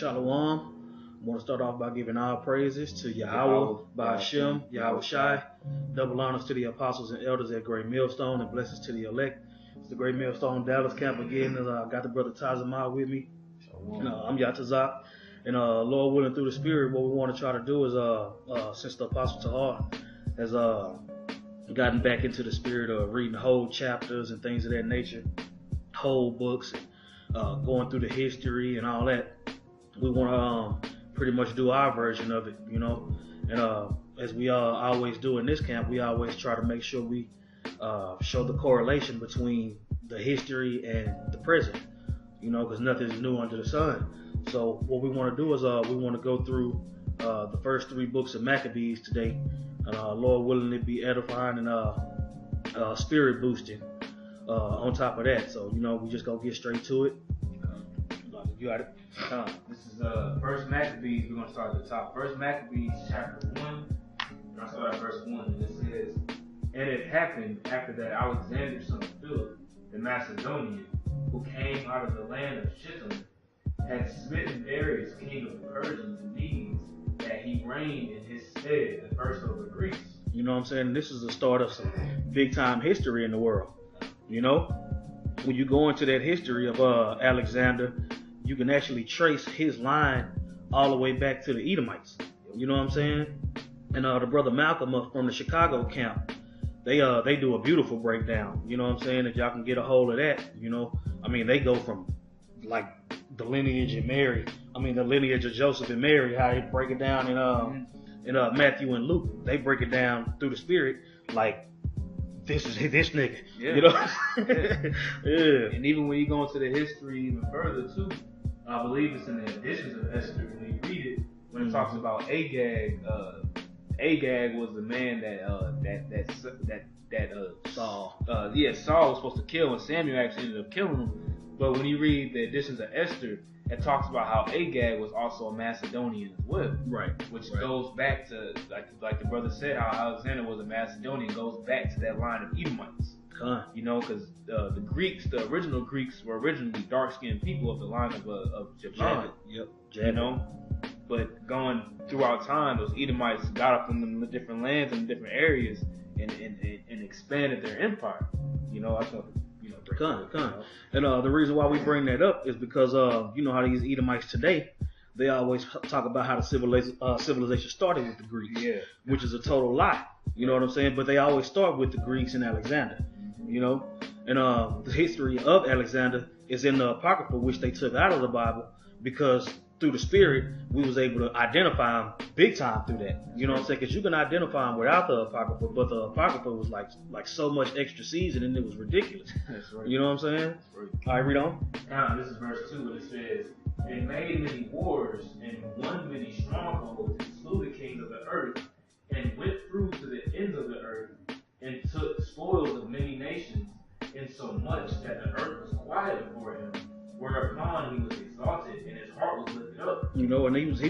Shalom. I want to start off by giving all praises to Yahweh, Ba'ashem, Yahweh Shai. Double honors to the apostles and elders at Great Millstone, and blessings to the elect. It's the Great Millstone Dallas camp again. I got the brother Tazamah with me. I'm Yatazak. And Lord willing, through the Spirit, what we want to try to do is, since the Apostle Tahar has gotten back into the spirit of reading whole chapters and things of that nature, whole books, and going through the history and all that, we want to pretty much do our version of it, you know. And as we always do in this camp, we always try to make sure we show the correlation between the history and the present, you know, because nothing is new under the sun. So what we want to do is we want to go through the first 3 books of Maccabees today, and Lord willing, it be edifying and spirit boosting on top of that. So, you know, we just gonna get straight to it. You got it. This is First Maccabees. We're gonna start at the top. First Maccabees, chapter 1. I'll start at verse 1, and it says, "And it happened after that Alexander, son of Philip, the Macedonian, who came out of the land of Shittim, had smitten Darius, king of the Persians and Medes, that he reigned in his stead, the first over Greece." You know what I'm saying? This is the start of some big time history in the world. You know, when you go into that history of Alexander, you can actually trace his line all the way back to the Edomites. You know what I'm saying? And the brother Malcolm up from the Chicago camp, they do a beautiful breakdown. You know what I'm saying? If y'all can get a hold of that, you know, I mean, they go from like the lineage of Mary, the lineage of Joseph and Mary, how they break it down in Matthew and Luke. They break it down through the Spirit, like this is this nigga. Yeah. You know? Yeah. And even when you go into the history even further too, I believe it's in the editions of Esther when you read it, when it talks about Agag. Agag was the man that Saul. Saul was supposed to kill, and Samuel actually ended up killing him. But when you read the editions of Esther, it talks about how Agag was also a Macedonian as well. Right. Which goes back to, like the brother said, how Alexander was a Macedonian, goes back to that line of Edomites. You know, because the Greeks, the original Greeks, were originally dark-skinned people of the line of Javan. Yep. You know, but going throughout time, those Edomites got up in the different lands and different areas and expanded their empire. You know, that's what. And the reason why we bring that up is because you know how these Edomites today, they always talk about how the civilization started with the Greeks, which is a total lie. You know what I'm saying? But they always start with the Greeks and Alexander. You know, and the history of Alexander is in the Apocrypha, which they took out of the Bible, because through the Spirit we was able to identify them big time through that. You know what I'm saying? Because you can identify them without the Apocrypha, but the Apocrypha was like so much extra seasoning, it was ridiculous. That's right. You know what I'm saying? Right. All right, read on. Now, this is verse 2, and it says, "And made many wars, and won many strongholds, and slew the kings of the earth, and went through to the ends of the earth, and took spoils of many nations, insomuch that the earth was quiet before him, whereupon he was exalted, and his heart was lifted up." You know, and he was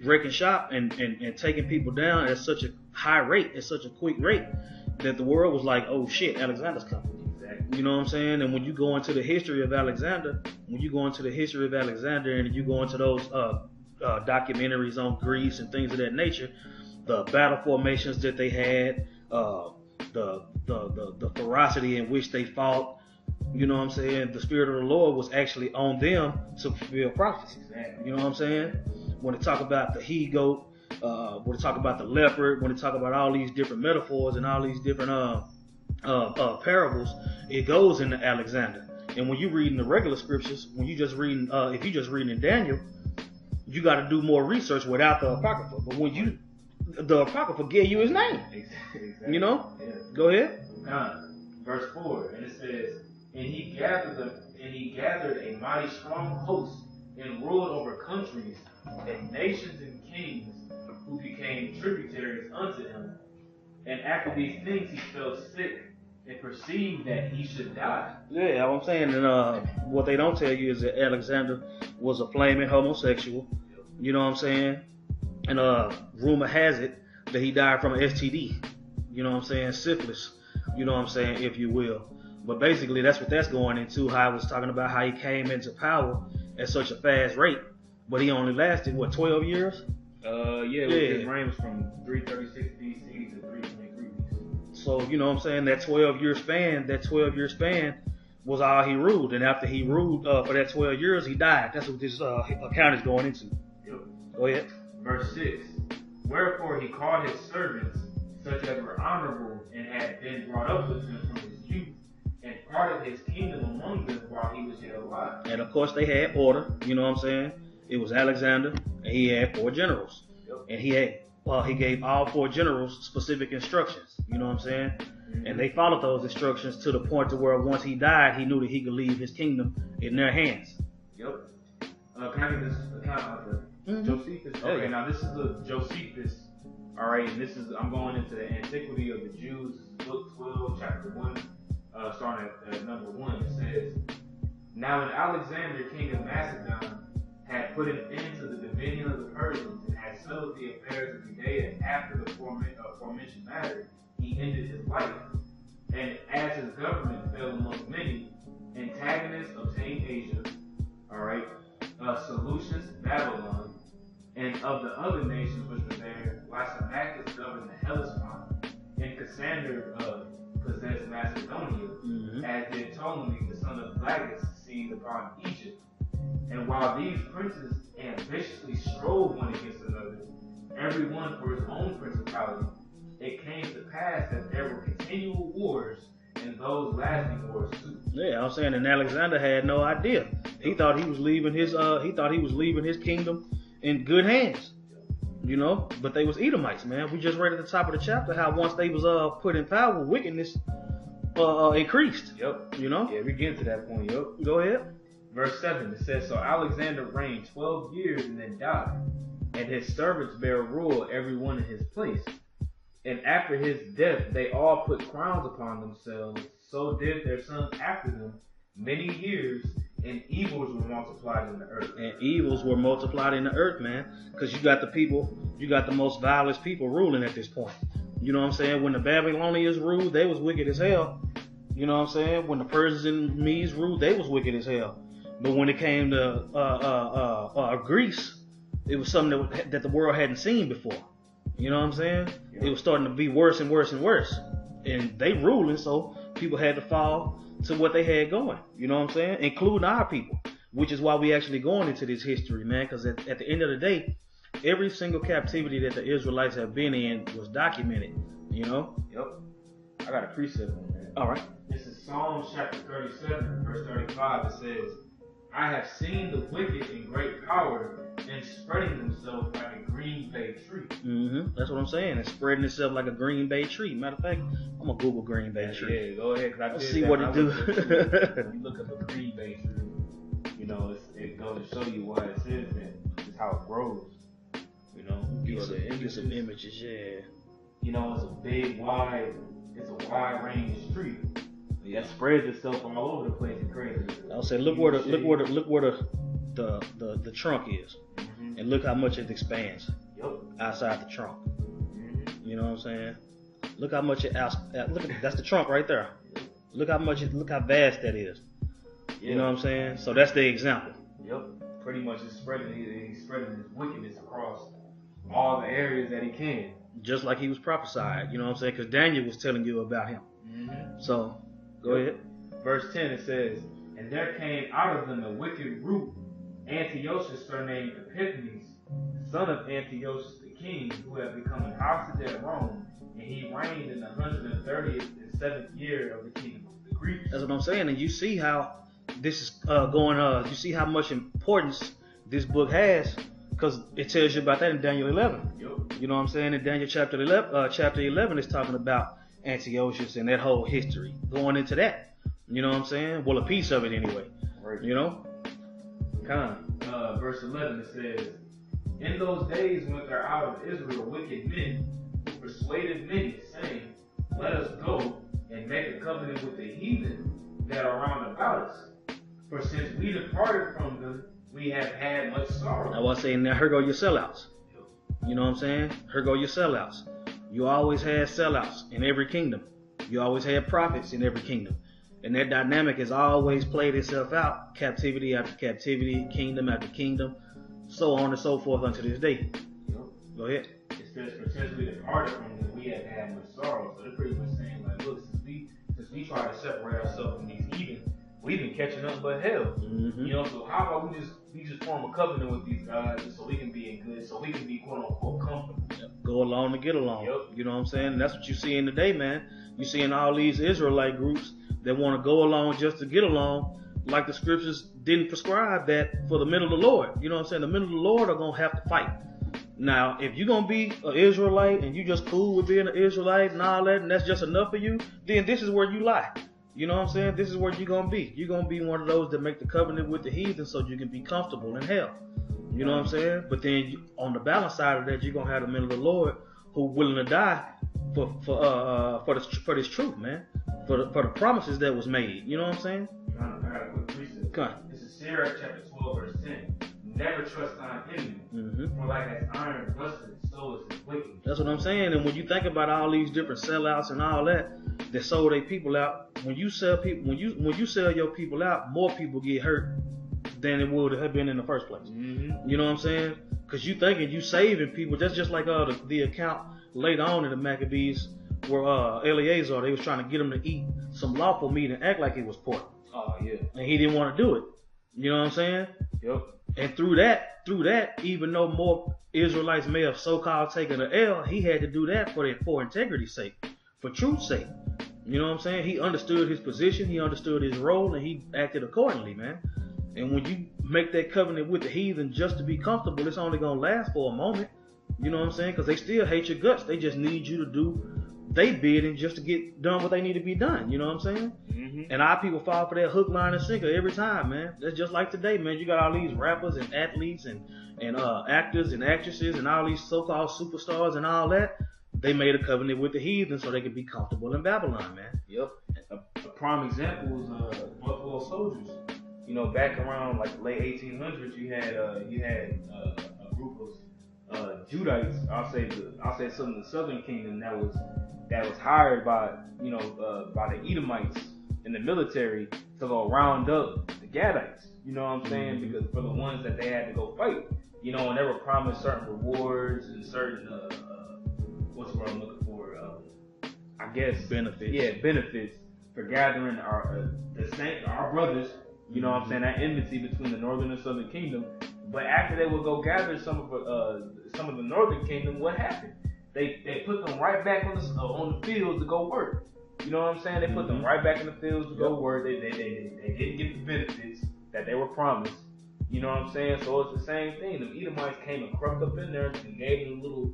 wrecking shop and taking people down at such a high rate, at such a quick rate, that the world was like, oh shit, Alexander's coming. Exactly. You know what I'm saying? And when you go into the history of Alexander, and you go into those documentaries on Greece and things of that nature, the battle formations that they had, the ferocity in which they fought, you know what I'm saying? The Spirit of the Lord was actually on them to fulfill prophecy. Exactly. You know what I'm saying? When they talk about the he-goat, when they talk about the leopard, when they talk about all these different metaphors and all these different parables, it goes into Alexander. And when you read in the regular scriptures, when you just reading, if you just reading in Daniel, you got to do more research without the Apocrypha. But when the Apocrypha give you his name. Exactly. You know? Yeah. Go ahead. Verse 4, and it says, "And he gathered a mighty strong host, and ruled over countries, and nations and kings, who became tributaries unto him. And after these things he fell sick, and perceived that he should die." Yeah, I'm saying, and what they don't tell you is that Alexander was a flaming homosexual. You know what I'm saying? And rumor has it that he died from an STD. You know what I'm saying? Syphilis. You know what I'm saying? If you will. But basically, that's what that's going into. How I was talking about how he came into power at such a fast rate but he only lasted, what, 12 years? His reign was from 336 BC to 323 BC. So, you know what I'm saying, that 12-year span was all he ruled. And after he ruled for that 12 years, he died. That's what this account is going into. Yep. Go ahead. Verse 6. Wherefore he called his servants, such as were honorable and had been brought up with him from his youth, and parted his kingdom among them while he was yet alive. And of course they had order, you know what I'm saying? It was Alexander, and he had 4 generals. Yep. And he gave all 4 generals specific instructions, you know what I'm saying? Mm-hmm. And they followed those instructions to the point to where once he died, he knew that he could leave his kingdom in their hands. Yep. Can I get this account out there? Mm-hmm. Josephus? Okay, now this is the Josephus. Alright, and I'm going into the Antiquity of the Jews, book 12, chapter 1, starting at number 1. It says, Now when Alexander, king of Macedon, had put an end to the dominion of the Persians, and had settled the affairs of Judea after the aforementioned matter, he ended his life. And as his government fell among many, antagonists obtained Asia, alright, Seleucus, Babylon, and of the other nations which were there, Lysimachus governed the Hellespont, and Cassander possessed Macedonia, as did Ptolemy, the son of Lagus, seized upon Egypt. And while these princes ambitiously strove one against another, every one for his own principality, it came to pass that there were continual wars, and those lasting wars too. Yeah, I'm saying, and Alexander had no idea. He thought he was leaving his kingdom in good hands, you know. But they was Edomites, man. We just read at the top of the chapter how once they was put in power, wickedness increased. Yep. You know. Yeah, we get to that point. Yep. Go ahead. Verse 7. It says, So Alexander reigned 12 years and then died, and his servants bare rule every one in his place. And after his death, they all put crowns upon themselves. So did their sons after them many years. And evils were multiplied in the earth. And evils were multiplied in the earth, man. Because you got the most vilest people ruling at this point. You know what I'm saying? When the Babylonians ruled, they was wicked as hell. You know what I'm saying? When the Persians and Medes ruled, they was wicked as hell. But when it came to Greece, it was something that the world hadn't seen before. You know what I'm saying? Yep. It was starting to be worse and worse and worse. And they ruling, so people had to fall to what they had going, you know what I'm saying? Including our people, which is why we actually going into this history, man, because at the end of the day, every single captivity that the Israelites have been in was documented, you know? Yep. I got a precept on that. All right. This is Psalms chapter 37, verse 35. It says, I have seen the wicked in great power and spreading themselves like a green bay tree. That's what I'm saying. It's spreading itself like a green bay tree. Matter of fact, I'm going to Google green bay tree. Yeah, go ahead. Let's see what it do. When you look up a green bay tree, you know, it goes to show you why it says that. It's how it grows. You know, get some images, yeah. You know, it's a wide range tree. That spreads itself all over the place and crazy. I'll say, look where the trunk is, and look how much it expands outside the trunk. You know what I'm saying? Look how much that's the trunk right there. Look how vast that is. You know what I'm saying? So that's the example. Yep. Pretty much he's spreading his wickedness across all the areas that he can. Just like he was prophesied, you know what I'm saying? Because Daniel was telling you about him. So, go ahead. Verse 10, it says, And there came out of them a wicked root, Antiochus surnamed Epiphanes, son of Antiochus the king, who had become an hostage at Rome, and he reigned in the 130th and 7th year of the kingdom of the Greeks. That's what I'm saying. And you see how this is going you see how much importance this book has, because it tells you about that in Daniel 11. Yep. You know what I'm saying? In Daniel chapter 11 is talking about Antiochus and that whole history, going into that. You know what I'm saying? Well, a piece of it anyway. Right. You know? Verse 11, it says, In those days went there out of Israel wicked men, who persuaded many, saying, Let us go and make a covenant with the heathen that are round about us. For since we departed from them, we have had much sorrow. I was saying, now here go your sellouts. You know what I'm saying? Here go your sellouts. You always had sellouts in every kingdom. You always had prophets in every kingdom. And that dynamic has always played itself out, captivity after captivity, kingdom after kingdom. so on and so forth unto this day. Yep. Go ahead. It says potentially departed from them, we have had much sorrow. So they're pretty much saying like, look, since we try to separate ourselves from these heathen, we've been catching up but hell. Mm-hmm. You know, so how about we just form a covenant with these guys so we can be in good, so we can be quote unquote comfortable. Go along to get along. Yep. You know what I'm saying? And that's what you see in today, man. You seeing all these Israelite groups that want to go along just to get along, like the scriptures didn't prescribe that for the men of the Lord. You know what I'm saying? The men of the Lord are gonna have to fight. Now, if you're gonna be an Israelite and you just cool with being an Israelite and all that, and that's just enough for you, then this is where you lie. You know what I'm saying? This is where you're gonna be. You're gonna be one of those that make the covenant with the heathen so you can be comfortable in hell. You know what I'm saying? But then on the balance side of that, you're gonna have the men of the Lord who are willing to die for this truth, man. For the promises that was made. You know what I'm saying? I got a quick precept. Come on. This is Sirach chapter 12 verse 10. Never trust thine enemy, for like as iron rusted, so is his wicked. That's what I'm saying. And when you think about all these different sellouts and all that sold their people out, when you sell people, when you sell your people out, more people get hurt than it would have been in the first place. Mm-hmm. You know what I'm saying? Because you thinking you saving people. That's just like the account later on in the Maccabees where Eleazar, they was trying to get him to eat some lawful meat and act like it was pork. Oh yeah. And he didn't want to do it. You know what I'm saying? Yep. And through that, even though more Israelites may have so-called taken an L, he had to do that for integrity's sake, for truth's sake. You know what I'm saying? He understood his position, he understood his role, and he acted accordingly, man. And when you make that covenant with the heathen just to be comfortable, it's only going to last for a moment. You know what I'm saying? Because they still hate your guts. They just need you to do they bidding just to get done what they need to be done. You know what I'm saying? Mm-hmm. And our people fall for that hook, line, and sinker every time, man. That's just like today, man. You got all these rappers and athletes and actors and actresses and all these so-called superstars and all that. They made a covenant with the heathen so they could be comfortable in Babylon, man. Yep. A prime example was Buffalo Soldiers. You know, back around like the late 1800s, you had a group of Judites. I'll say some of the Southern Kingdom that was hired by by the Edomites in the military to go round up the Gadites. You know what I'm saying? Mm-hmm. Because for the ones that they had to go fight, you know, and they were promised certain rewards and certain what's the word I'm looking for? I guess benefits. Yeah, benefits for gathering our brothers. You know what I'm saying? That enmity between the northern and southern kingdom. But after they would go gather some of the northern kingdom, what happened? They put them right back on the field to go work. You know what I'm saying? They put them right back in the fields to go work. They didn't get the benefits that they were promised. You know what I'm saying? So it's the same thing. The Edomites came and crept up in there and gave them little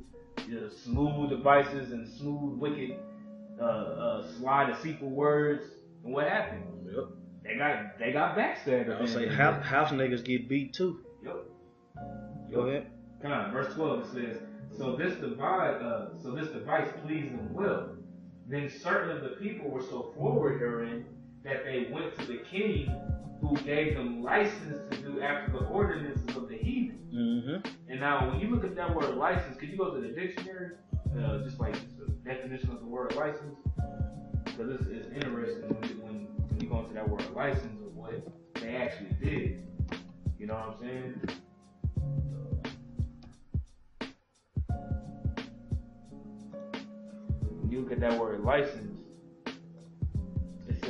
smooth devices and smooth, wicked, sly, deceitful words. And what happened? Yep. They got backstabbed. I'll say house niggas get beat too. Yep. Go ahead. Come on, verse 12 it says, So this device pleased them well. Then certain of the people were so forward herein that they went to the king, who gave them license to do after the ordinances of the heathen. Mm-hmm. And now, when you look at that word license, could you go to the dictionary, just the definition of the word license? Because it's interesting when you go into that word license of what they actually did. You know what I'm saying? When you look at that word license, it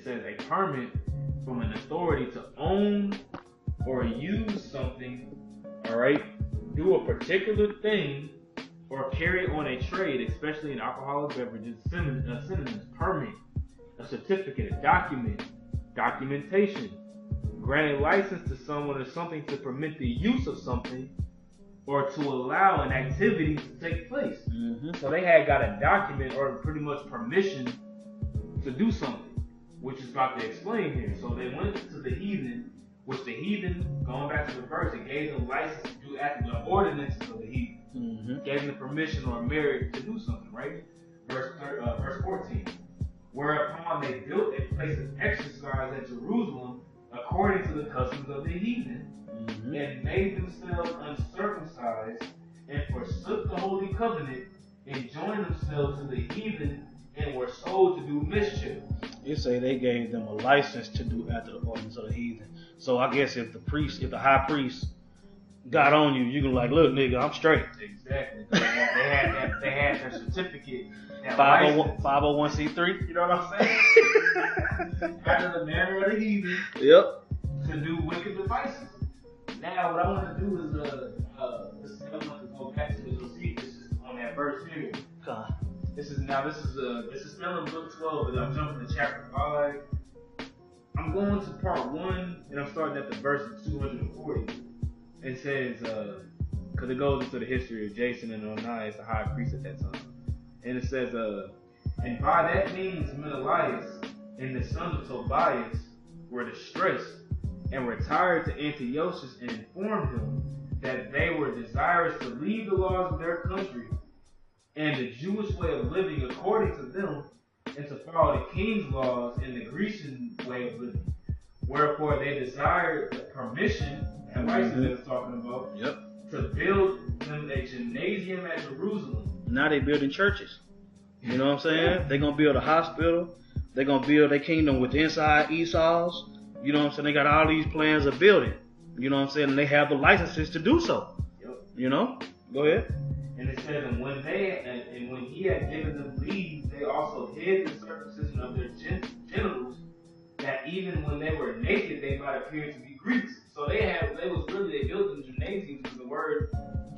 says a permit from an authority to own or use something, all right, do a particular thing, or carry on a trade, especially in alcoholic beverages. Synonyms: permit, a certificate, a document, documentation, granting license to someone or something to permit the use of something, or to allow an activity to take place. Mm-hmm. So they had got a document or pretty much permission to do something, which is about to explain here. So they went to the heathen, which the heathen, going back to the verse, it gave them license to do after the ordinances of the heathen. Mm-hmm. Gave them permission or merit to do something, right? Verse 14. Whereupon they built a place of exercise at Jerusalem according to the customs of the heathen, mm-hmm. and made themselves uncircumcised, and forsook the holy covenant, and joined themselves to the heathen, and were sold to do mischief. You say they gave them a license to do after the ordinance of the heathen. So I guess if the high priest got on you, you can like, look, nigga, I'm straight. Exactly. They had their certificate. 501c3. You know what I'm saying? Out of the manner of the heathen. Yep. To do wicked devices. Now, what I want to do is, I want to go back to the Josephus on that verse here. Okay. This is still in book 12, but I'm jumping to chapter 5. I'm going to part 1, and I'm starting at the verse 240. It says, because it goes into the history of Jason and Onias, the high priest at that time. And it says, and by that means Menelaus and the sons of Tobias were distressed and retired to Antiochus and informed him that they were desirous to leave the laws of their country and the Jewish way of living according to them, and to follow the king's laws and the Grecian way of living. Wherefore they desired the permission, and Mike is talking about, to build them a gymnasium at Jerusalem. Now they building churches. You know what I'm saying? They're going to build a hospital. They're going to build their kingdom with inside Esau's. You know what I'm saying? They got all these plans of building. You know what I'm saying? And they have the licenses to do so. You know? Go ahead. And it says, and when he had given them leave, they also hid the circumcision of their genitals, that even when they were naked, they might appear to be Greeks. So they built them gymnasiums, because the word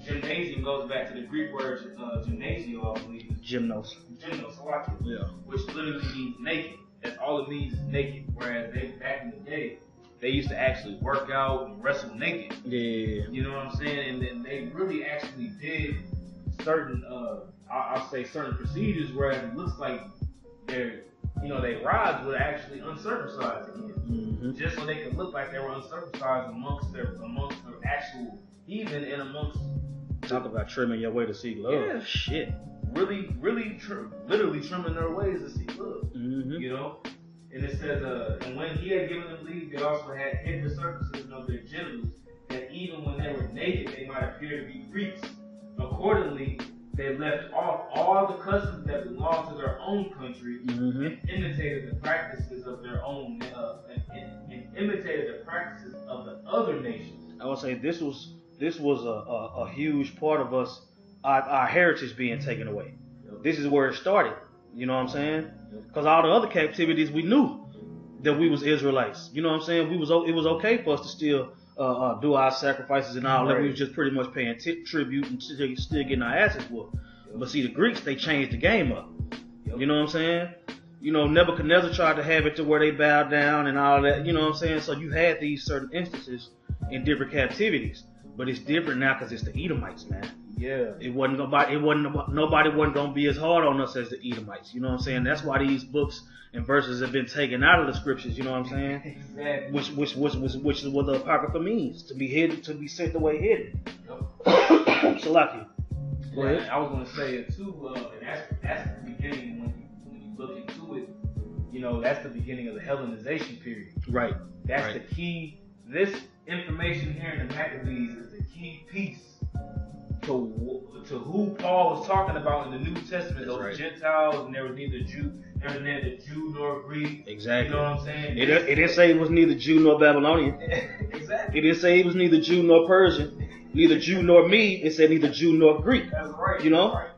gymnasium goes back to the Greek word gymnasio, I believe. Gymnos, I like it. Yeah. Which literally means naked. That's all it means is naked. Whereas back in the day, they used to actually work out and wrestle naked. Yeah. You know what I'm saying? And then they really actually did certain, I'll say certain procedures, whereas it looks like their rods were actually uncircumcised again, just so they could look like they were uncircumcised amongst their actual heathen and amongst. Talk about trimming your way to seek love. Yeah. Shit. Really, literally trimming their ways to seek love. You know. And it says, and when he had given them leave, they also had hid the circumcision of their genitals, that even when they were naked, they might appear to be Greeks. Accordingly, they left off all the customs that belonged to their own country, and imitated the practices of their own, and imitated the practices of the other nations. I would say this was a huge part of us, our heritage being taken away. This is where it started. You know what I'm saying? Because all the other captivities, we knew that we was Israelites. You know what I'm saying? It was okay for us to still do our sacrifices and all that. We was just pretty much paying tribute and still getting our asses whooped. But see, the Greeks, they changed the game up. You know what I'm saying? You know, Nebuchadnezzar tried to have it to where they bowed down and all that. You know what I'm saying? So you had these certain instances in different captivities. But it's different now because it's the Edomites, man. Yeah. Nobody wasn't gonna be as hard on us as the Edomites. You know what I'm saying? That's why these books and verses have been taken out of the scriptures. You know what I'm saying? Exactly. Which is what the Apocrypha means, to be hidden, to be sent away hidden. Salaki. Go ahead. I was gonna say it too, and that's the beginning when you look into it. You know, that's the beginning of the Hellenization period. Right. That's the key. This information here in the Maccabees is the key piece to who Paul was talking about in the New Testament. Those Gentiles, and they were neither Jew nor Greek. Exactly. You know what I'm saying? It didn't say it was neither Jew nor Babylonian. Exactly. It didn't say it was neither Jew nor Persian, neither Jew nor Mede. It said neither Jew nor Greek. That's right. You know? Right.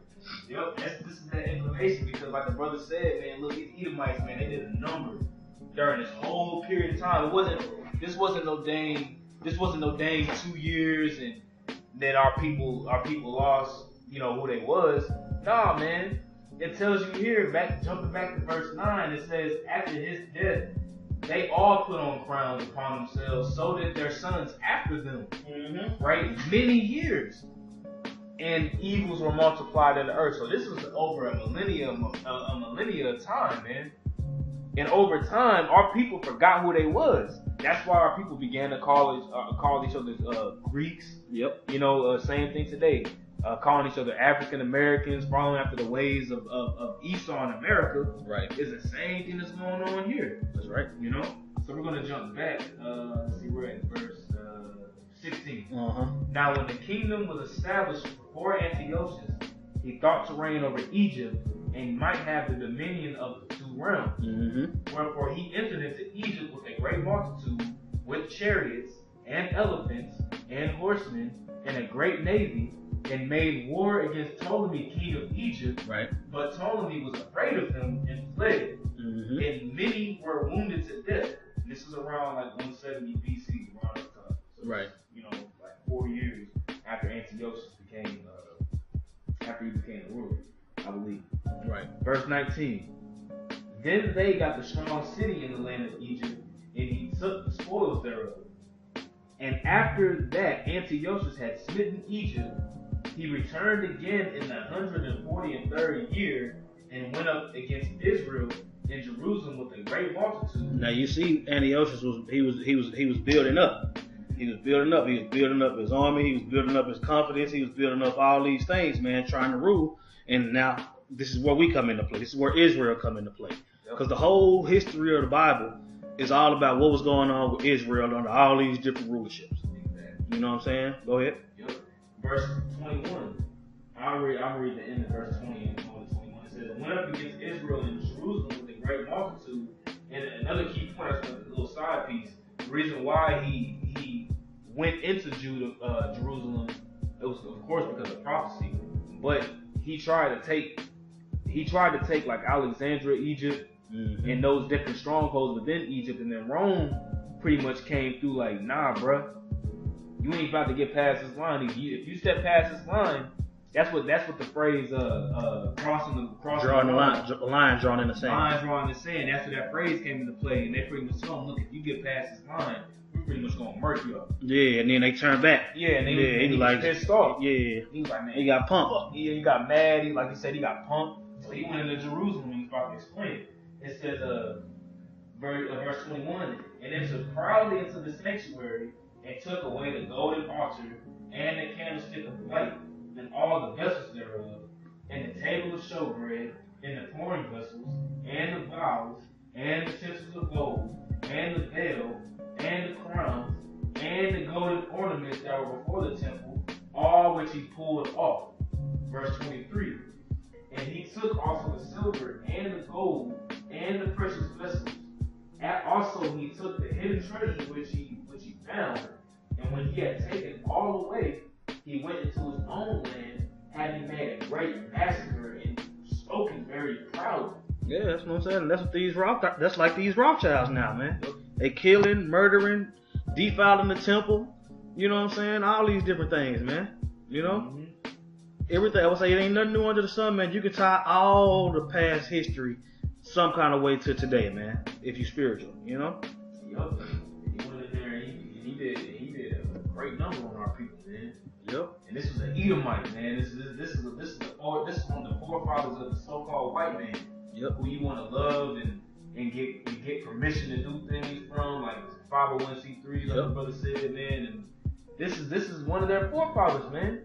Yep. This is that information, because like the brother said, man, look, these Edomites, man, they did a number during this whole period of time. This wasn't no dang 2 years and then our people lost, you know, who they was. Nah, man. It tells you here, jumping back to verse 9, it says, after his death, they all put on crowns upon themselves, so did their sons after them. Right? Many years. And evils were multiplied in the earth. So this was over a millennia of time, man. And over time, our people forgot who they was. That's why our people began to call each other Greeks. Yep. You know, same thing today. Calling each other African Americans, following after the ways of Esau in America. Right. Is the same thing that's going on here. That's right. You know? So we're going to jump back. Let's see, we're at verse 16. Now, when the kingdom was established before Antiochus, he thought to reign over Egypt, and he might have the dominion of the two realms. Wherefore he entered into Egypt with a great multitude, with chariots and elephants, and horsemen and a great navy, and made war against Ptolemy, king of Egypt. Right. But Ptolemy was afraid of him and fled. Mm-hmm. And many were wounded to death. This is around like 170 BC, around this time. So, Right. You know, like 4 years after Antiochus became, after he became the ruler, I believe. Right. Verse 19. Then they got the strong city in the land of Egypt, and he took the spoils thereof. And after that Antiochus had smitten Egypt, he returned again in the 143rd year, and went up against Israel in Jerusalem with a great multitude. Now you see, Antiochus was building up. He was building up. He was building up his army. He was building up his confidence. He was building up all these things, man, trying to rule. And now this is where we come into play. This is where Israel come into play. Because the whole history of the Bible is all about what was going on with Israel under all these different rulerships. You know what I'm saying? Go ahead. Yep. Verse 21. I'll read the end of verse 20 and 21. It says, "And went up against Israel in Jerusalem with a great multitude." And another key point, that's a little side piece. The reason why he went into Jerusalem, it was of course because of prophecy. But he tried to take like Alexandria, Egypt, and those different strongholds within Egypt, and then Rome pretty much came through like, nah, bruh, you ain't about to get past this line. If you step past this line, that's what the phrase crossing drawing the line drawn in the sand. Line drawn in the sand. That's where that phrase came into play, and they pretty much told him, look, if you get past this line, we're pretty much gonna murk you up. Yeah, and then they turned back. Yeah, and he was like pissed off. Yeah, he was like, man, he got pumped. Yeah, he got mad. Like he said, he got pumped. So he went into Jerusalem and he was about to explain it. It says, verse 21, and entered proudly into the sanctuary, and took away the golden altar, and the candlestick of light, and all the vessels thereof, and the table of showbread, and the pouring vessels, and the bowls, and the utensils of gold, and the veil, and the crowns, and the golden ornaments that were before the temple, all which he pulled off. Verse 23, and he took also the silver, and the gold, and the precious vessels. And also he took the hidden treasure which he found, and when he had taken all away, he went into his own land, having made a great massacre and spoken very proudly. Yeah, that's what I'm saying. That's like these Rothschilds now, man. They killing, murdering, defiling the temple. You know what I'm saying? All these different things, man. You know? Mm-hmm. Everything. I would say it ain't nothing new under the sun, man. You can tie all the past history some kind of way to today, man. If you spiritual, you know? Yup. He went in there and he did a great number on our people, man. Yep. And this was an Edomite, man. This is one of the forefathers of the so-called white man. Yep. Who you want to love and get permission to do things from, like 501c3s, like the brother said, man. And this is one of their forefathers, man.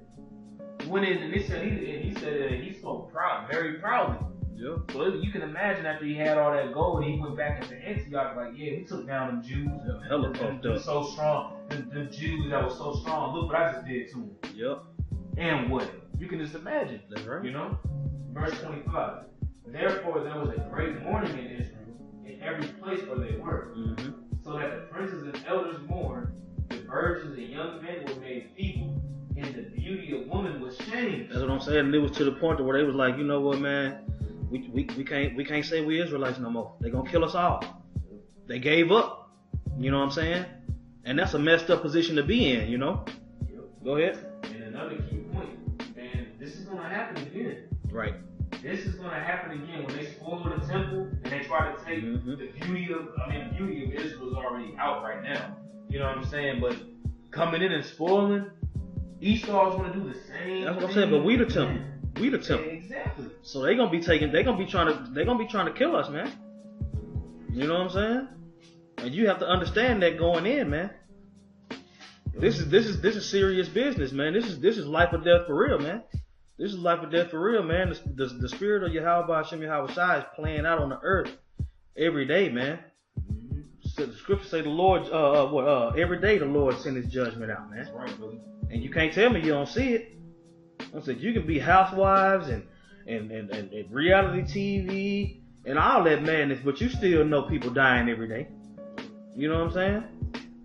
He went in and he said he spoke proud, very proudly. Yep. So you can imagine after he had all that gold, he went back into Antioch like, yeah, we took down them Jews. Hella pumped up. So strong. The Jews that was so strong. Look what I just did to them. Yep. And what? You can just imagine. That's right. You know? Verse 25. Therefore there was a great mourning in Israel in every place where they were. Mm-hmm. So that the princes and elders mourned, the virgins and young men were made feeble, and the beauty of women was changed. That's what I'm saying. And it was to the point where they was like, you know what, man? We can't say we Israelites no more. They're gonna kill us all. They gave up. You know what I'm saying? And that's a messed up position to be in, you know? Yep. Go ahead. And another key point, man, this is gonna happen again. Right. This is gonna happen again when they spoil the temple and they try to take the beauty of Israel is already out right now. You know what I'm saying? But coming in and spoiling, Esau's gonna do the same. That's what I'm saying. But we the temple. We the temple. Exactly. So they're gonna be trying to kill us, man. You know what I'm saying? And you have to understand that going in, man. This is serious business, man. This is life or death for real, man. This is life or death for real, man. The spirit of Yahweh Hashem Yahweh Shai is playing out on the earth every day, man. So the scriptures say the Lord, every day the Lord sends His judgment out, man. That's right, brother. And you can't tell me you don't see it. I said you can be housewives and reality TV and all that madness, but you still know people dying every day. You know what I'm saying?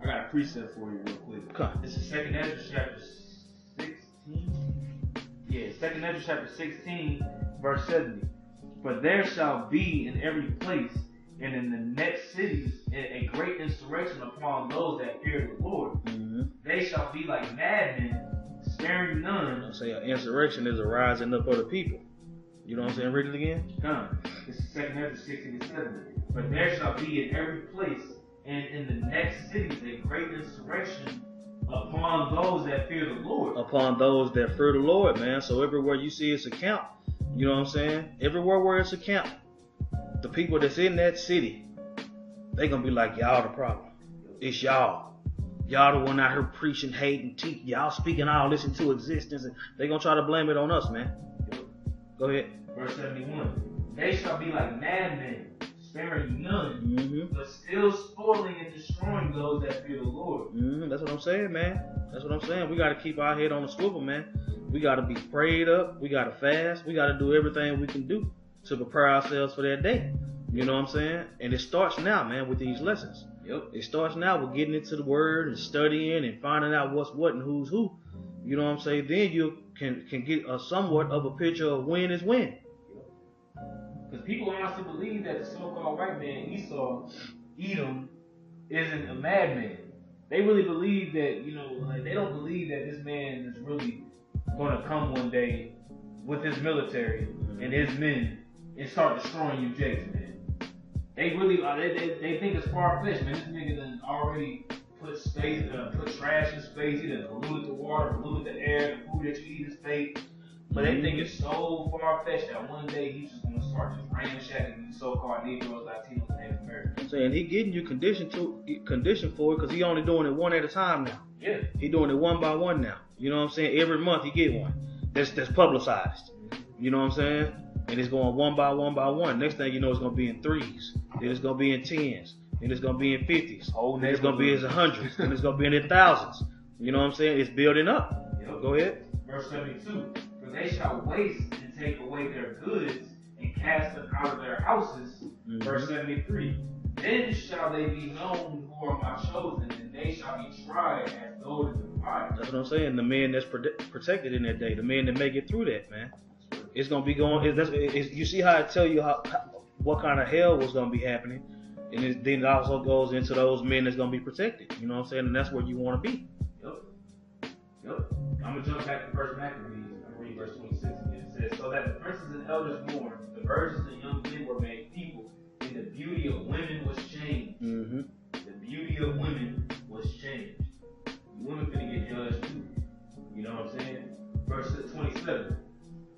I got a precept for you real quick. Come. This is 2nd Ezra chapter 16. Yeah, 2nd Ezra chapter 16, verse 70. For there shall be in every place and in the next cities a great insurrection upon those that fear the Lord. Mm-hmm. They shall be like madmen, sparing none. I say an insurrection is a rising up of the people. You know what I'm saying? Read it again. Come. This is 2nd Ezra 16 and 70. But there shall be in every place and in the next cities a great insurrection upon those that fear the Lord. Upon those that fear the Lord, man. So everywhere you see it's a camp, you know what I'm saying? Everywhere where it's a camp, the people that's in that city, they gonna be like, y'all the problem. It's y'all. Y'all the one out here preaching hate and teaching. Y'all speaking all this into existence, and they gonna try to blame it on us, man. Go ahead. Verse 71. They shall be like madmen, sparing none, Mm-hmm. but still spoiling and destroying those that fear the Lord. Mm-hmm. That's what I'm saying, man. That's what I'm saying. We gotta keep our head on the swivel, man. We gotta be prayed up. We gotta fast. We gotta do everything we can do to prepare ourselves for that day. You know what I'm saying? And it starts now, man, with these lessons. Yep. It starts now with getting into the word and studying and finding out what's what and who's who. You know what I'm saying? Then you can get a somewhat of a picture of when is when. Because people honestly believe that the so-called white man, Esau, Edom, isn't a madman. They really believe that, you know, like, they don't believe that this man is really going to come one day with his military and his men and start destroying you Jakes, man. They really, they think it's far-fetched, man. This nigga done already put trash in space. He done polluted the water, polluted the air, the food that you eat is fake. But they think it's so far-fetched that one day he's just going to start just ramshacking these so-called Negroes, Latinos, and Native Americans. I'm saying he getting you conditioned for it because he only doing it one at a time now. Yeah. He doing it one by one now. You know what I'm saying? Every month he get one. That's publicized. You know what I'm saying? And it's going one by one by one. Next thing you know, it's going to be in 3s. Then it's going to be in 10s. Then it's going to be in 50s. Then it's going to be in 100s. Then it's going to be in the thousands. You know what I'm saying? It's building up. Yep. Go ahead. Verse 72. For they shall waste and take away their goods and cast them out of their houses. Mm-hmm. Verse 73. Then shall they be known who are my chosen, and they shall be tried as gold in the fire. That's what I'm saying. The men that's protected in that day. The men that make it through that, man. It's going to be going. You see how I tell you what kind of hell was going to be happening. And then it also goes into those men that's going to be protected. You know what I'm saying? And that's where you want to be. Yep. I'm going to jump back to 1st Maccabees. I'm reading verse 26 again. It says, so that the princes and elders mourned, the virgins and young men were made people, and the beauty of women was changed. Mm-hmm. The beauty of women was changed. Women finna get judged too. You know what I'm saying? Verse 27.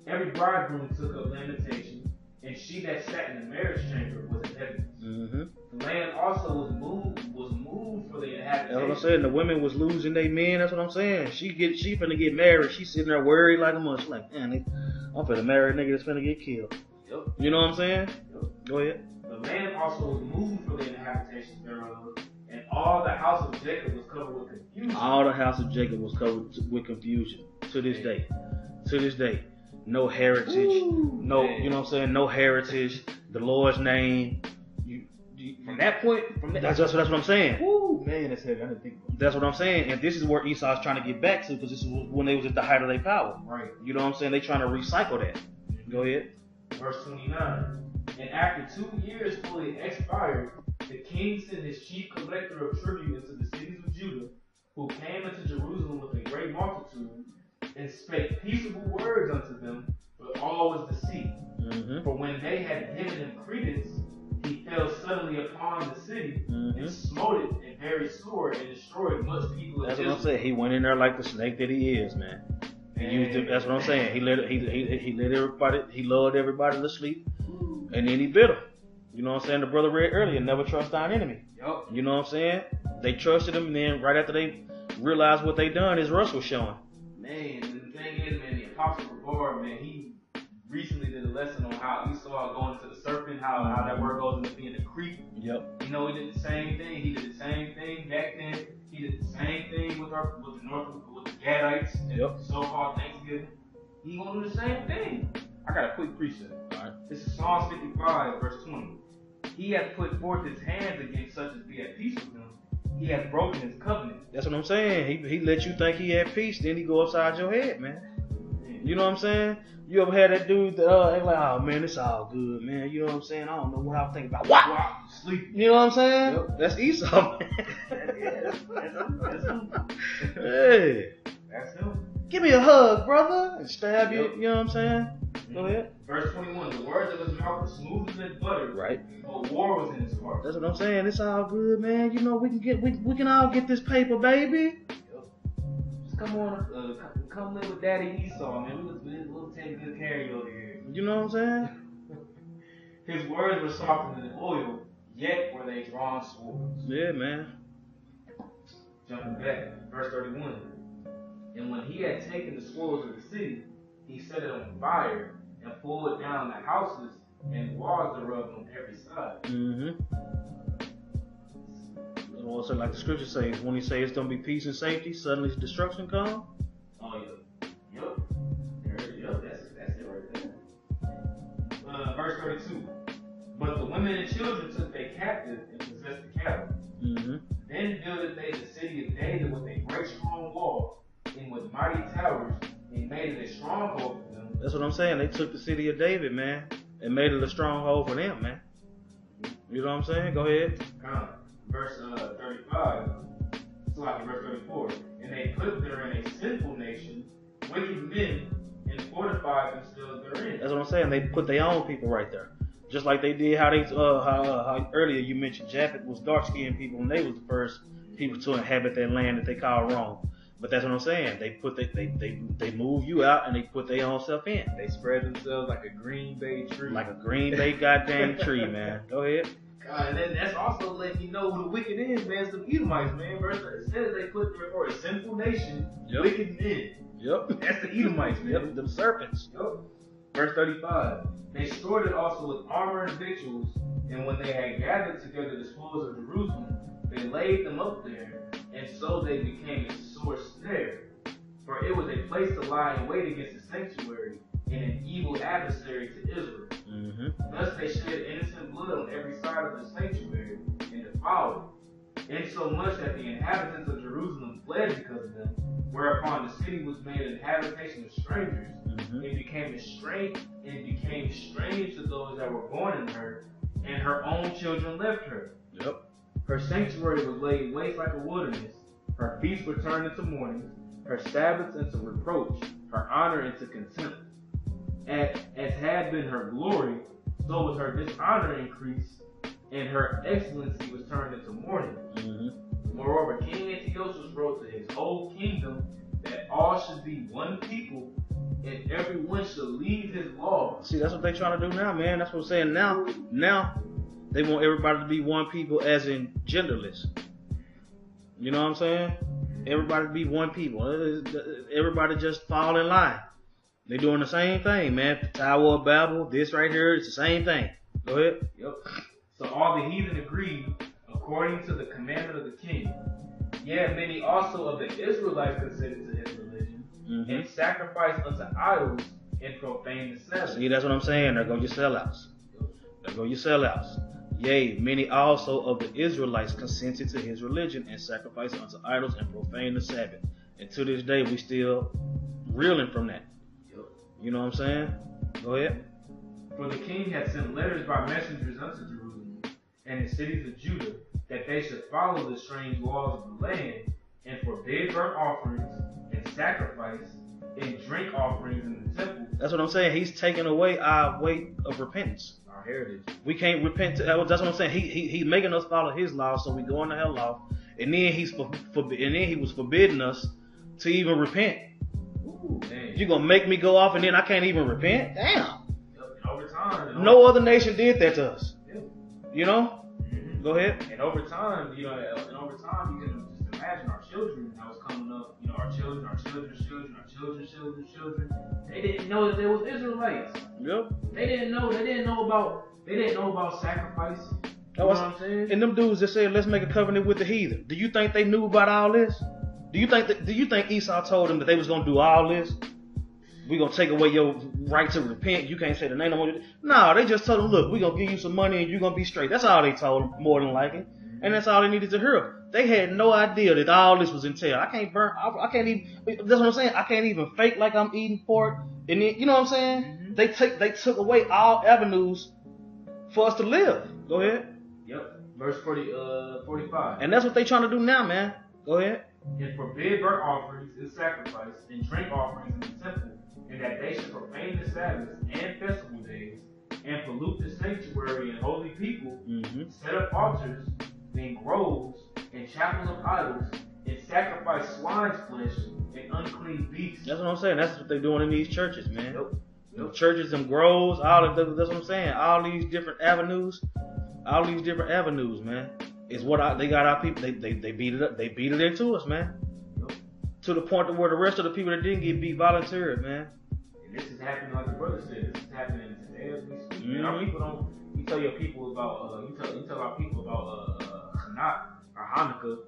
Every bridegroom took up lamentation, and she that sat in the marriage chamber was in heaven. Mm-hmm. The land also was moved for the inhabitants. That's what I'm saying. The women was losing their men. That's what I'm saying. She finna get married. She sitting there worried like a mother. She's like, man, I'm finna marry a nigga that's finna get killed. Yep. You know what I'm saying? Yep. Go ahead. The land also was moved for the inhabitations thereof, and all the house of Jacob was covered with confusion. All the house of Jacob was covered with confusion to this day. To this day. No heritage. Ooh, no, man. you know what I'm saying? No heritage. The Lord's name. From that point, That's what I'm saying. Woo, man, that's heavy. I didn't think about that. That's what I'm saying. And this is where Esau's trying to get back to because this is when they was at the height of their power. Right. You know what I'm saying? They trying to recycle that. Go ahead. Verse 29. And after 2 years fully expired, the king sent his chief collector of tribute into the cities of Judah, who came into Jerusalem with a great multitude, and spake peaceable words unto them, but all was deceit. Mm-hmm. For when they had given him credence, he fell suddenly upon the city, and smote it and very sore, and destroyed much people. That's what I'm saying. He went in there like the snake that he is, man. He used it. That's what I'm saying. He let everybody. He lulled everybody to sleep, and then he bit them. You know what I'm saying? The brother read earlier, never trust thine enemy. Yep. You know what I'm saying? They trusted him, and then right after they realized what they done, his rust was showing. Man, and the thing is, man, the Apostle Bar, man, he recently did a lesson on how Esau going into the serpent, how that word goes into being a creep. Yep. You know, he did the same thing. He did the same thing back then. He did the same thing with the Gadites and Yep. so-called Thanksgiving. He gonna do the same thing. I got a quick precept. All right. This is Psalms 55, verse 20. He hath put forth his hands against such as be at peace with him. he has broken his covenant. That's what I'm saying. He let you think he had peace, then he go upside your head, man. You know what I'm saying? You ever had that dude act like, oh man, it's all good, man. You know what I'm saying? I don't know what I'm thinking about. Wow, sleep. You know what I'm saying? Yep. That's Esau, man. That's him. Hey, That's him. give me a hug, brother, and stab you. Yep. You know what I'm saying? Go ahead. Verse 21, the words of his mouth were smoother than butter. Right. But war was in his heart. That's what I'm saying. It's all good, man. You know we can all get this paper, baby. Just come on, come live with Daddy Esau, man. We'll take good care of you over here. You know what I'm saying? His words were softer than oil, yet were they drawn swords. Yeah, man. Jumping back, verse 31. And when he had taken the spoils of the city, he set it on fire and pulled down the houses and walls thereof on every side. Mm-hmm. Also, like the scripture says, when he says it's gonna be peace and safety, suddenly destruction come. Oh yeah. Yep. That's it right there. Verse 32. But the women and children took they captive and possessed the cattle. Mm-hmm. Then builded they the city of David with a great strong wall and with mighty towers, and made it a stronghold for them. That's what I'm saying. They took the city of David, man, and made it a stronghold for them, man. You know what I'm saying? Go ahead. Verse 35. It's like verse 34. And they put therein a sinful nation, wicked men, and fortified themselves therein. That's what I'm saying. They put their own people right there. Just like they did how earlier you mentioned Japheth was dark-skinned people, and they was the first people to inhabit that land that they call Rome. But that's what I'm saying. They move you out and they put their own stuff in. They spread themselves like a Green Bay tree. Like a Green Bay goddamn tree, man. Go ahead. And then that's also letting you know who the wicked is, man. Some Edomites, man. Verse it says they put there for a sinful nation, wicked men. Yep. That's the Edomites, man. Yep. Them serpents. Yep. Verse 35. They stored it also with armor and victuals, and when they had gathered together the spoils of Jerusalem, they laid them up there, and so they became a sore snare. For it was a place to lie in wait against the sanctuary, and an evil adversary to Israel. Mm-hmm. Thus they shed innocent blood on every side of the sanctuary, and defiled it, insomuch that the inhabitants of Jerusalem fled because of them, whereupon the city was made an habitation of strangers. Mm-hmm. It became strange to those that were born in her, and her own children left her. Yep. Her sanctuary was laid waste like a wilderness. Her feasts were turned into mourning, her Sabbaths into reproach, her honor into contempt. As had been her glory, so was her dishonor increased, and her excellency was turned into mourning. Mm-hmm. Moreover, King Antiochus wrote to his whole kingdom that all should be one people, and everyone should leave his law. See, that's what they trying to do now, man. That's what I'm saying. Now, they want everybody to be one people, as in genderless. You know what I'm saying? Everybody to be one people. Everybody just fall in line. They're doing the same thing, man. The Tower of Babel, this right here, it's the same thing. Go ahead. Yep. So all the heathen agreed according to the commandment of the king. Yet many also of the Israelites consented to his religion, Mm-hmm. and sacrificed unto idols and profaned the Sabbath. See, that's what I'm saying. There go your sellouts. There go your sellouts. Yea, many also of the Israelites consented to his religion and sacrificed unto idols and profaned the Sabbath. And to this day, we still reeling from that. You know what I'm saying? Go ahead. For the king had sent letters by messengers unto Jerusalem and the cities of Judah, that they should follow the strange laws of the land, and forbid burnt offerings, and sacrifice, and drink offerings in the temple. That's what I'm saying. He's taking away our way of repentance. Our heritage. We can't repent. That's what I'm saying. He's making us follow his law, so we go in the hell law, and then he was forbidding us to even repent. Ooh, You're gonna make me go off, and then I can't even repent? Damn. And over time, No other nation did that to us. Yeah. You know? Mm-hmm. Go ahead. And over time, you can just imagine our children that was coming up. Our children, they didn't know that there was Israelites. Yep. They didn't know about sacrifice. You know what I'm saying? And them dudes that said, let's make a covenant with the heathen. Do you think they knew about all this? Do you think Esau told them that they was gonna do all this? We're gonna take away your right to repent. You can't say the name no more. No, they just told them, look, we're gonna give you some money and you're gonna be straight. That's all they told them, more than likely. And that's all they needed to hear. They had no idea that all this was entailed. I can't even, that's what I'm saying. I can't even fake like I'm eating pork. And then, you know what I'm saying? They took away all avenues for us to live. Go ahead. Yep. Verse 45. And that's what they trying to do now, man. Go ahead. And forbid burnt offerings and sacrifice and drink offerings in the temple, and that they should profane the Sabbaths and festival days, and pollute the sanctuary and holy people, set up altars, and groves, and chapels of idols, and sacrifice swine's flesh and unclean beasts. That's what I'm saying. That's what they're doing in these churches, man. Yep. Churches and groves, that's what I'm saying. All these different avenues, man. Is what they got our people. They beat it up. They beat it into us, man. Yep. To the point where the rest of the people that didn't get beat volunteered, man. And this is happening, like the brother said. This is happening today as we speak. Man, our people don't. You tell your people about. You tell our people about Hanukkah,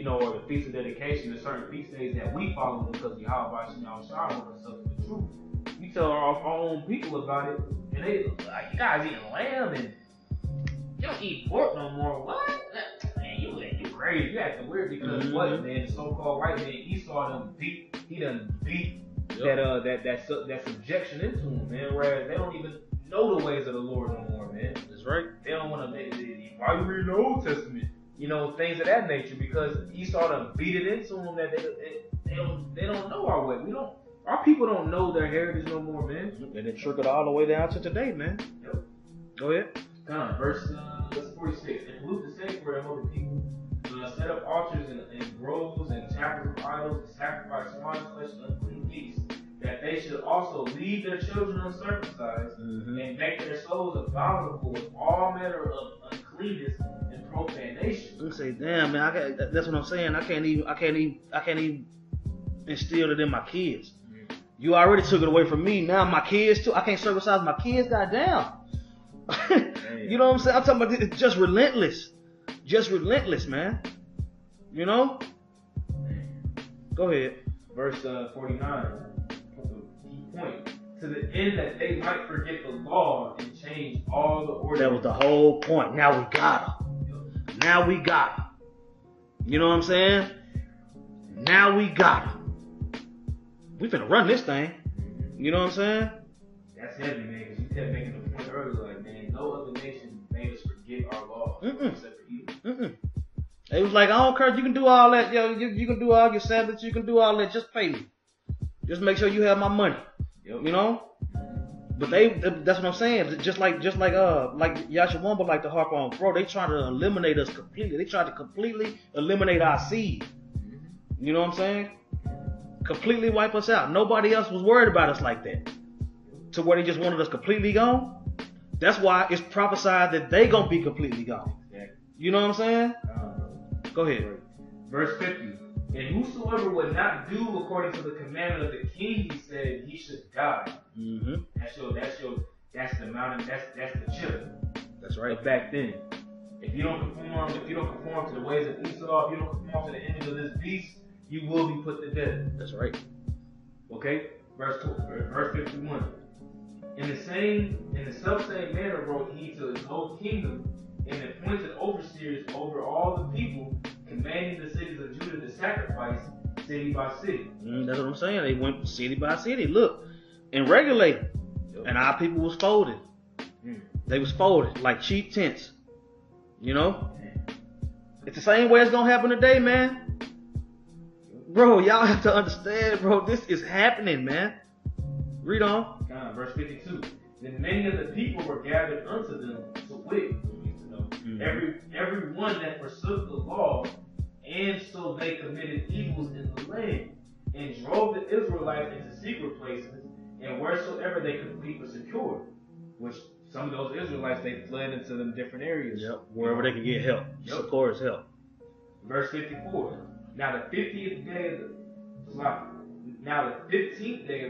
or the feast of dedication, the certain feast days that we follow because Yahweh Shemel Shah wants us to the truth. You tell our own people about it, and they like, you guys eating lamb and you don't eat pork no more. What? Man, you crazy. You acting weird because what, man? The so-called white man Esau done beat that subjection into him, man. Whereas they don't even know the ways of the Lord no more, man. That's right. They don't want to. Why you read the Old Testament? Things of that nature, because Esau done beat it into them that they don't know our way. Our people don't know their heritage no more, man. And it trickled all the way down to today, man. Yep. Go ahead. Verse 46. And pollute the sanctuary of holy people, set up altars and groves and chapels of idols, and sacrifice swine's flesh and unclean beasts, that they should also leave their children uncircumcised, and make their souls abominable with all manner of uncleanness and profanation. You say, damn, man, that's what I'm saying. I can't even instill it in my kids. You already took it away from me. Now my kids too. I can't circumcise my kids. Goddamn. You know what I'm saying? I'm talking about it's just relentless. Just relentless, man. Go ahead. Verse 49. Key point. To the end that they might forget the law and change all the ordinances. That was the whole point. Now we got them. Now we got them. You know what I'm saying? Now we got them. We finna run this thing. You know what I'm saying? That's heavy, man, because you kept making the point earlier, like, man, no other nation made us forget our law except for you. It was like, I don't care, you can do all that, yo, you can do all your Sabbaths, you can do all that, just pay me. Just make sure you have my money. Yep. But that's what I'm saying. Just like Yahshua, but like the harp on, bro, they trying to eliminate us completely. They tried to completely eliminate our seed. You know what I'm saying? Completely wipe us out. Nobody else was worried about us like that. To where they just wanted us completely gone. That's why it's prophesied that they gonna be completely gone. You know what I'm saying? Go ahead. Verse 50. And whosoever would not do according to the commandment of the king, he said he should die. That's the mountain. That's the chip. That's right. But back then, if you don't conform to the ways of Esau, if you don't conform to the image of this beast, you will be put to death. That's right. Okay? Verse 51. In the selfsame manner wrote he to his whole kingdom, and appointed overseers over all the people, commanding the cities of Judah to sacrifice city by city. That's what I'm saying. They went city by city. Look, and regulated. And our people was folded. They was folded like cheap tents. It's the same way it's gonna happen today, man. Bro, y'all have to understand, bro. This is happening, man. Read on. Verse 52. Then many of the people were gathered unto them to wit, every one that forsook the law, and so they committed evils in the land, and drove the Israelites into secret places, and wheresoever they could be secure. Which some of those Israelites, they fled into them different areas. Wherever they could get help. Of course, help. Verse 54. Now the 15th day of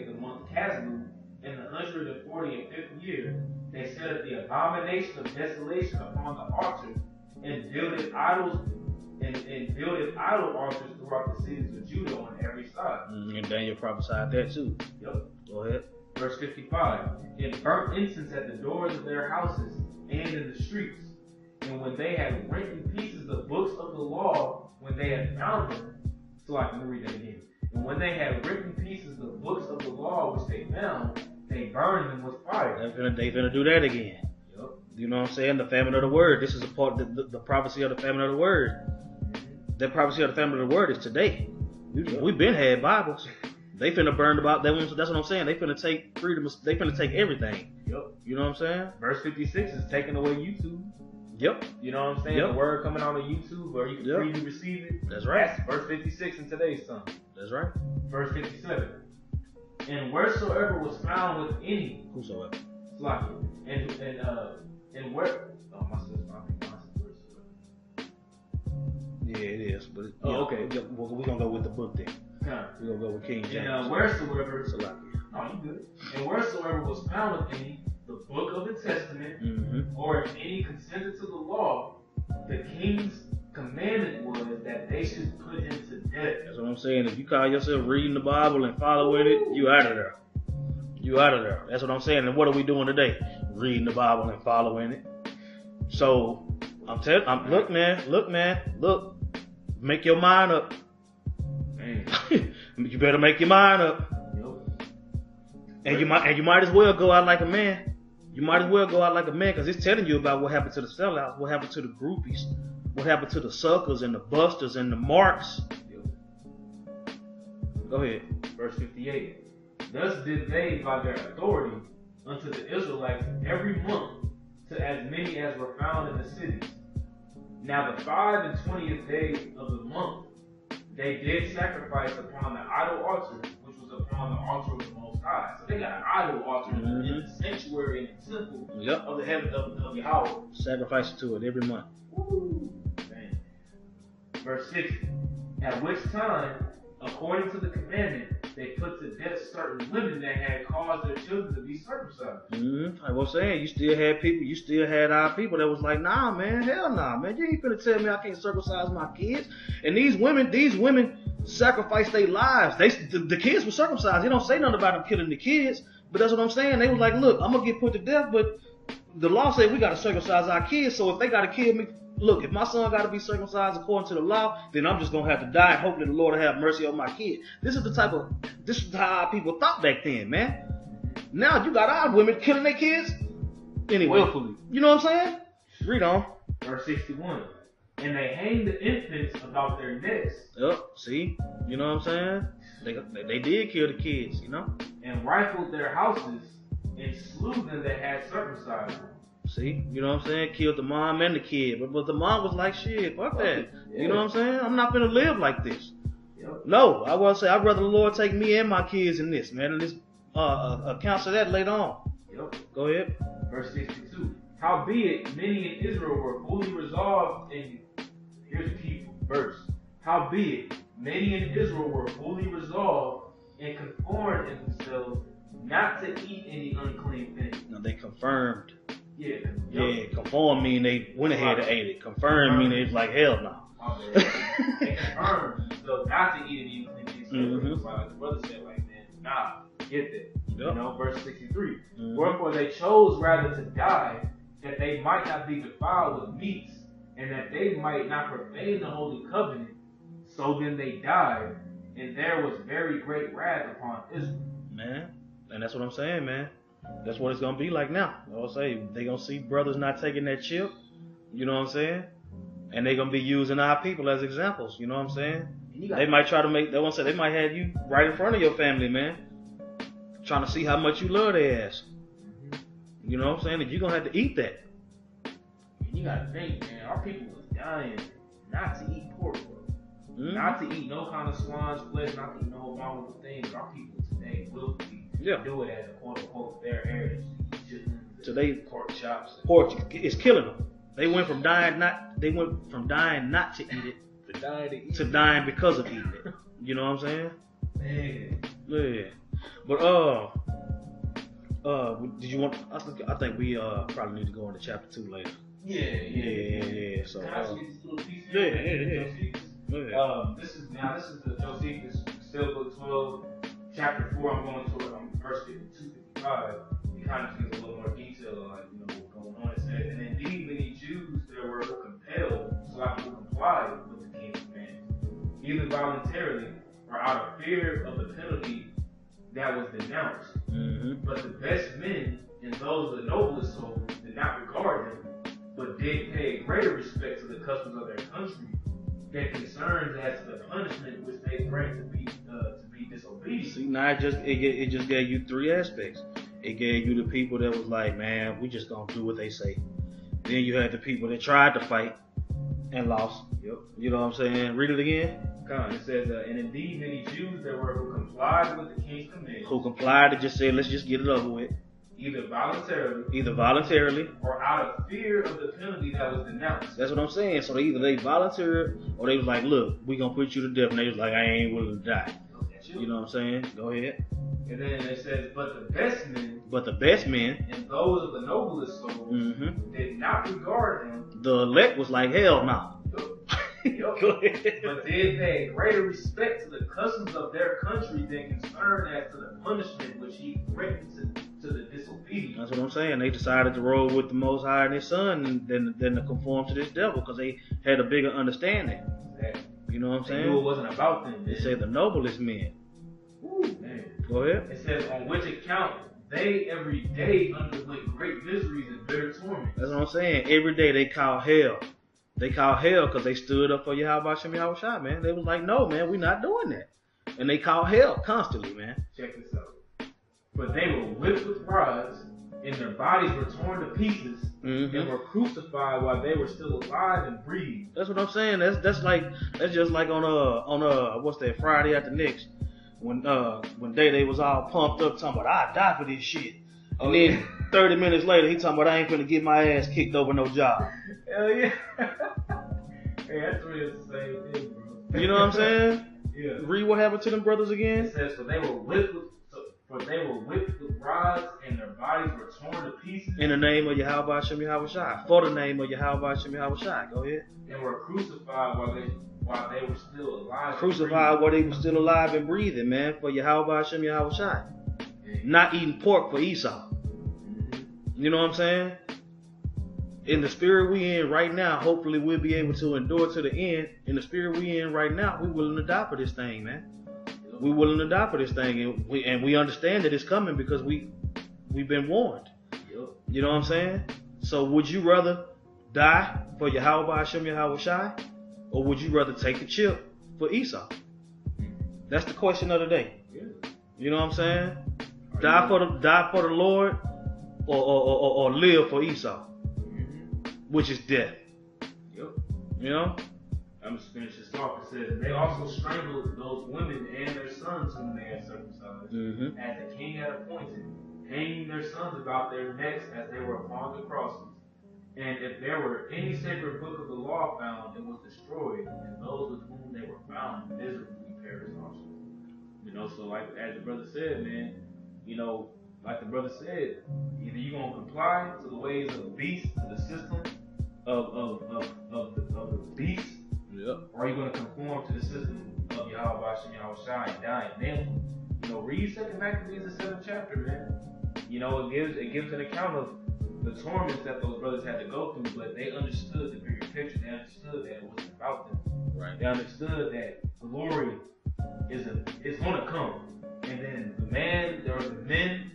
the month Caslu, in the 145th year, they set up the abomination of desolation upon the altar, and builded idols and builded idol altars throughout the cities of Judah on every side. And Daniel prophesied that too. Yep. Go ahead. Verse 55. And burnt incense at the doors of their houses and in the streets, And when they had rent in pieces the books of the law, when they had found them, so I can read that again. And when they had written pieces the books of the law which they found, they burned them with fire. They finna do that again. Yep. You know what I'm saying? The famine of the word. This is a part of the prophecy of the famine of the word. That prophecy of the famine of the word is today. We've been had Bibles. They finna burn about that one. That's what I'm saying. They finna take freedom. They finna take everything. Yep. You know what I'm saying? Verse 56 is taking away YouTube. Yep. You know what I'm saying? Yep. The word coming on the YouTube where you can freely receive it. That's right. That's verse 56 in today's son. That's right. Verse 57. And wheresoever was found with any whosoever. And where my sister, yeah, it is. But okay. We're gonna go with the book then. We're gonna go with King James. And wheresoever you good. And wheresoever was found with any the book of the testament, or if any consented to the law, the king's commandment was that they should put him to death. That's what I'm saying. If you call yourself reading the Bible and following it, you out of there. You out of there. That's what I'm saying. And what are we doing today? Reading the Bible and following it. So look, man. Make your mind up. Man. You better make your mind up. And you might as well go out like a man. You might as well go out like a man, because it's telling you about what happened to the sellouts, what happened to the groupies, what happened to the suckers and the busters and the marks. Go ahead. Verse 58. Thus did they by their authority unto the Israelites every month to as many as were found in the cities. Now the 25th day of the month they did sacrifice upon the idol altar, which was upon the altar of the Most High. So they got an idol altar in the sanctuary and the temple of the heaven of Yahweh. Sacrifice to it every month. Woo. Man. Verse 60. At which time, according to the commandment, they put to death certain women that had caused their children to be circumcised. I was saying, you still had our people that was like, nah, man, hell nah, man. You ain't finna tell me I can't circumcise my kids. And these women sacrificed their lives. The kids were circumcised. They don't say nothing about them killing the kids. But that's what I'm saying. They was like, look, I'm gonna get put to death, but the law said we gotta circumcise our kids. So if they gotta kill me, look, if my son got to be circumcised according to the law, then I'm just going to have to die and hopefully the Lord will have mercy on my kid. This is how people thought back then, man. Now you got our women killing their kids anyway. Willfully. You know what I'm saying? Read on. Verse 61. And they hanged the infants about their necks. See? You know what I'm saying? They did kill the kids, you know? And rifled their houses and slew them that had circumcised them. See, you know what I'm saying? Killed the mom and the kid. But the mom was like, shit, fuck that. Yeah. You know what I'm saying? I'm not gonna live like this. No, I will say, I'd rather the Lord take me and my kids in this, man. And this, counsel that later on. Go ahead. Verse 62. Howbeit, many in Israel were fully resolved, and here's the key verse. Howbeit, many in Israel were fully resolved and conformed in themselves not to eat any unclean thing. Now they confirmed. Yeah, conform mean they went ahead and ate it. Confirm mean it's like hell no. They confirmed themselves not to eat any unclean things. Like the brother said, like, man, nah, get that. You know, verse 63. Wherefore they chose rather to die, that they might not be defiled with meats, and that they might not profane the holy covenant. So then they died, and there was very great wrath upon Israel. Man, and that's what I'm saying, man. That's what it's gonna be like now. I'll say they gonna see brothers not taking that chip. You know what I'm saying? And they gonna be using our people as examples. You know what I'm saying? They might try to they might have you right in front of your family, man, trying to see how much you love their ass. You know what I'm saying? And you're gonna have to eat that. And you gotta think, man, our people was dying not to eat pork, bro. Not to eat no kind of swine's flesh, not to eat no abominable things. Our people today will do it as a quote unquote their heritage. Today pork chops. Pork is killing them. They went from dying not to eat it to dying because of eating it. You know what I'm saying? Man. Yeah. But did you want? I think we probably need to go into chapter 2 later. Yeah. So can I see this little piece? Yeah. This is the Josephus, still book 12, chapter 4. I'm going to verse 52, 55. It kind of gives a little more detail on what's going on. It says, and indeed many Jews there were voluntarily or out of fear of the penalty that was denounced. But the best men and those of the noblest souls did not regard them, but did pay greater respect to the customs of their country than concerns as to the punishment which they bring to be disobedient. See, now it just gave you three aspects. It gave you the people that was like, man, we just gonna do what they say. Then you had the people that tried to fight and lost. Yep. You know what I'm saying? Read it again. It says, and indeed many Jews there were who complied with the king's command. Who complied to just say, let's just get it over with. Either voluntarily or out of fear of the penalty that was denounced. That's what I'm saying. So either they volunteered or they was like, look, we gonna put you to death. And they was like, I ain't willing to die. You know what I'm saying? Go ahead. And then it says, but the best men and those of the noblest souls did not regard him. The elect was like, hell no. Go ahead. But did pay greater respect to the customs of their country than concern as to the punishment which he threatened to the disobedient. That's what I'm saying. They decided to roll with the Most High and His Son than to conform to this devil because they had a bigger understanding. Exactly. You know what I'm saying? They knew it wasn't about them. They say the noblest men. Ooh, man. Go ahead. It says, on which account they every day underwent great miseries and bitter torments. That's what I'm saying. Every day they called hell. They called hell because they stood up for Yahweh Hashem Yahweh Shai, man. They was like, no, man, we're not doing that. And they called hell constantly, man. Check this out. But they were whipped with rods, and their bodies were torn to pieces, and were crucified while they were still alive and breathing. That's what I'm saying. That's just like on what's that, Friday after next, when Day was all pumped up talking about I die for this shit. And then 30 minutes later he talking about I ain't finna get my ass kicked over no job. Hell yeah. Hey, that's really the same thing, bro. You know what I'm saying? Yeah. Read what happened to them brothers again. It says, for they were whipped with rods, and their bodies were torn to pieces. In the name of Yahweh Hashem Yahweh Shai. For the name of Yahweh Hashem Yahweh Shai. Go ahead. And were crucified while they were still alive. Crucified while they were still alive and breathing, man, for Yahweh Hashem Yahweh Shai. Not eating pork for Esau. You know what I'm saying? In the spirit we in right now, hopefully we'll be able to endure to the end. In the spirit we in right now, we willing to die for this thing, man. We willing to die for this thing, and we understand that it's coming because we've been warned. You know what I'm saying? So would you rather die for Yahweh Hashem Yahweh Shai, or would you rather take a chip for Esau? That's the question of the day. You know what I'm saying? Die for the Lord, or live for Esau, which is death. You know? I'm just finish this off. It says, they also strangled those women and their sons whom they had circumcised, as the king had appointed, hanging their sons about their necks as they were upon the crosses. And if there were any sacred book of the law found, it was destroyed, and those with whom they were found miserably perished also. You know, so like as the brother said, man, you know, like the brother said, either you're gonna comply to the ways of the beast, to the system of the beast, or you're gonna conform to the system of Yahweh Hashem Yahweh Shai and die. And then, you know, read 2 Maccabees, the 7th chapter, man. You know, it gives an account of the torments that those brothers had to go through, but they understood the bigger picture. They understood that it wasn't about them. Right. They understood that glory is gonna come. And then there were the men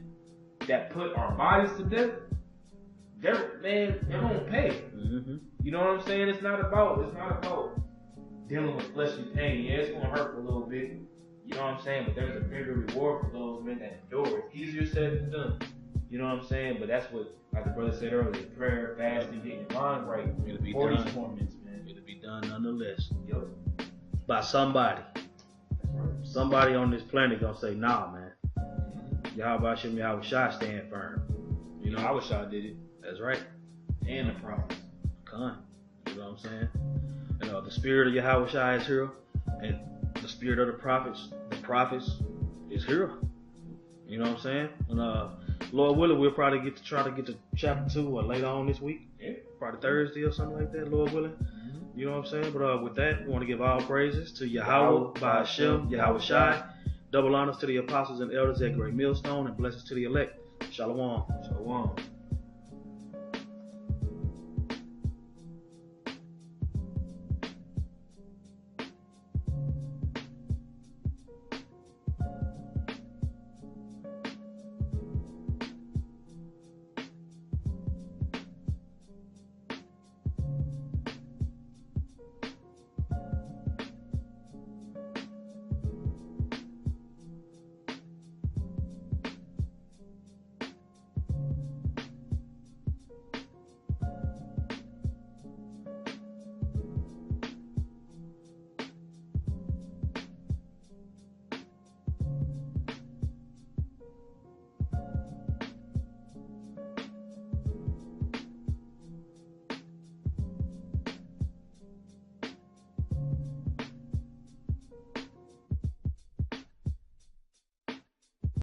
that put our bodies to death. They're gonna pay. You know what I'm saying? It's not about dealing with fleshly pain. Yeah, it's gonna hurt for a little bit. You know what I'm saying? But there's a bigger reward for those men that endure. It's easier said than done. You know what I'm saying? But that's what, like the brother said earlier, prayer, fasting, getting your mind right. It'll be for done. These torments, man. It'll be done nonetheless. Yep. By somebody. That's right. Somebody on this planet gonna say, nah, man. Yahweh Hashem Yahweh Shai stand firm. You know, I wish I did it. That's right. And the prophets. Come. You know what I'm saying? And the spirit of Yahweh Shai is here, and the spirit of the prophets is here. You know what I'm saying? And Lord willing, we'll probably try to get to chapter 2 or later on this week. Yeah. Probably Thursday or something like that, Lord willing. You know what I'm saying? But with that, we want to give all praises to Yahweh, Hashem, Yahweh Shai. Double honors to the apostles and elders at Great Millstone, and blessings to the elect. Shalom. Shalom.